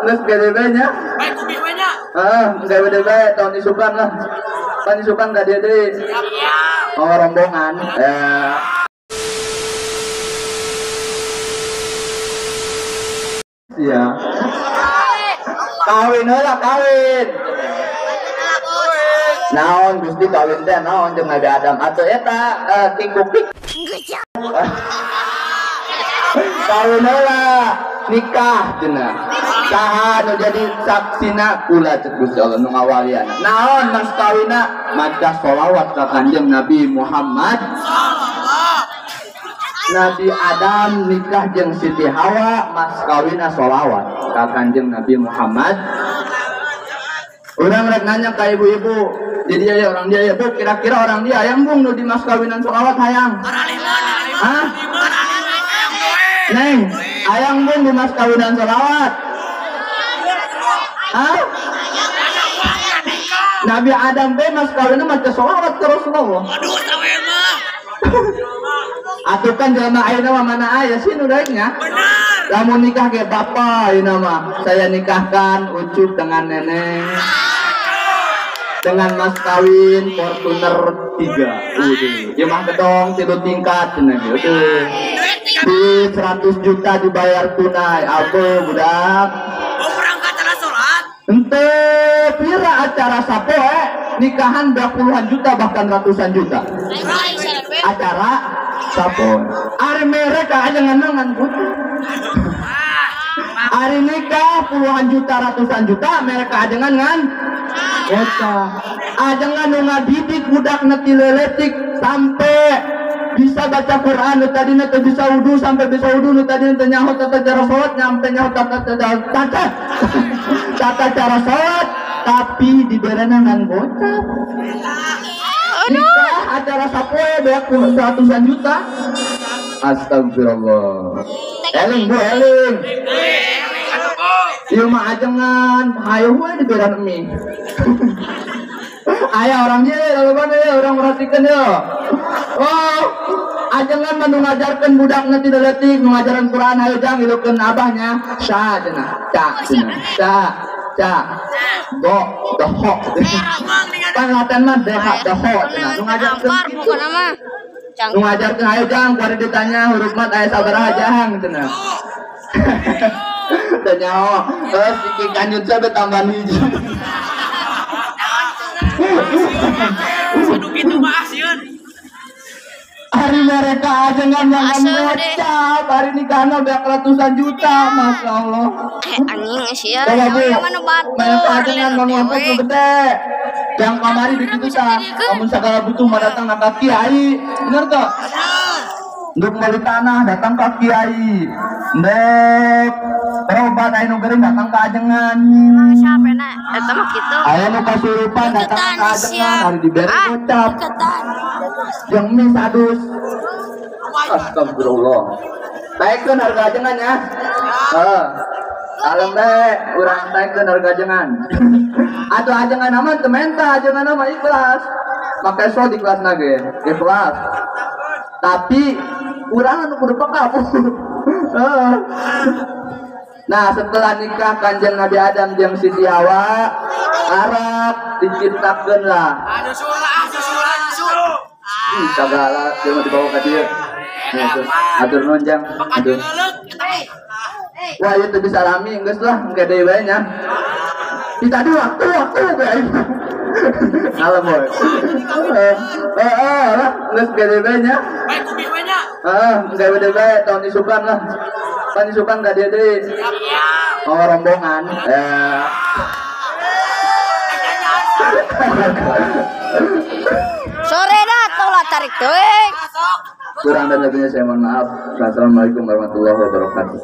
Nges gede-gedenya. Baik kubik banyak. Gede-gede tahun isukan lah. Kan isukan gak dia deh. Mau rombongan. Iya. Kawin lah kawin. Naon Gusti kawin teh naon jeung Nabi Adam atuh eta kikukik. Kawin lah nikah cenah. Saha nu jadi saksina kula ceuk Gusti Allah nu ngawaliana. Naon mas kawina maca sholawat ka Kanjeng Nabi Muhammad. Nabi Adam nikah jeung Siti Hawa mas kawina sholawat ka Kanjeng Nabi Muhammad. Orang rek nanya ke ibu-ibu, jadi ya orang dia ya bu, kira-kira orang dia yang bung nu di mas kawinan sholawat hayang. Hah? Neng, hayang bung di mas kawinan sholawat. Hah? Nabi Adam be mas kawinan maca sholawat terus loh. Aduh, sawer mah. Atuh kan jelema ayeuna mah mana aya sih nu daeknya? Benar. Lamun nikah ge bapak ayeuna mah, saya nikahkan Ucup dengan Neneng. Dengan mas kawin Fortuner 3. Ieu mah gedong 3 tingkat cenah gitu. Di 100 juta dibayar tunai. Apa budak? Mau berangkat acara sholat? Ente pira acara sapoe nikahan udah puluhan juta bahkan ratusan juta. Acara sapoe. Ari mereka aja nganangan putu. Hari nikah puluhan juta ratusan juta mereka aja ngan. Eta ajangan nu ngadidik budak neti leletik sampai bisa baca Quran nu tadina teu bisa wudu sampai bisa wudu nu tadina teu nyaho tata cara salat nyampe nyaho tata cara salat tapi diberana ngan gocap. Nikah acara sapoe beak ratusan juta. Astagfirullah. Eling bu eling. Ieu mah ajengan, hayu we diberan mie. Aya orang dia lalu mana ya orang merhatikan ya. Oh, ajengan mah nu ngajarkeun budakna ti leutik, nu ngajaran Quran hayu jang ilukeun abahnya. Sa cenah, ca. Doho. Kan latihan mah doho cenah. Nu ngajarkeun kitu. Nu ngajarkeun hayu jang bari ditanya huruf mat aya sabaraha jang cenah. Tanya, sikit kanjut saya tambahan hiji. Aduh gitu mah asieun. Hari mereka aja ngan ngocap, hari nikahna beak ratusan juta, masya Allah. Anjing sia. Yang mana batu? Mereka aja ngan ngomong gede. Yang kamari begitu sah. Kamu segala butuh mah datang ke kiai, bener tuh? Untuk beli tanah datang ke kiai, ndek berobat anu geuring datang ke ajengan. Siapa na? Eta mah kitu. Aya nu kasurupan datang ke ajengan, hari diberi gocap. Yang mie sadus. Astagfirullah. Taikeun harga ajengan ya. Kalem deh, urang taikeun harga ajengan. Atuh ajengan aman teu menta, ajengan mah ikhlas. Make so di kelas nage, ikhlas. Tapi urang anu kudu peka. Nah, setelah nikah Kanjeng Nabi Adam jeung Siti Hawa, Arab diciptakeun lah. Aduh suruh. Segala cuma dibawa ke dia. Atur nuhun jang. Aduh. Wah, ieu teu bisa alami geus lah, engke deui bae nya. Kita di waktu bae. Ngalem boy. Geus gede bae nya. Baik kubik banyak. Gede bae tahun isukan lah. Kan isukan ka dia deui. Mau rombongan. Sore dah tolak tarik teuing. Kurang dan lebihnya saya mohon maaf. Assalamualaikum warahmatullahi wabarakatuh.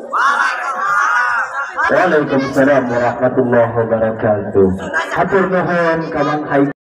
Waalaikumsalam warahmatullahi wabarakatuh. Hatur nuhun ka Mang Haikal.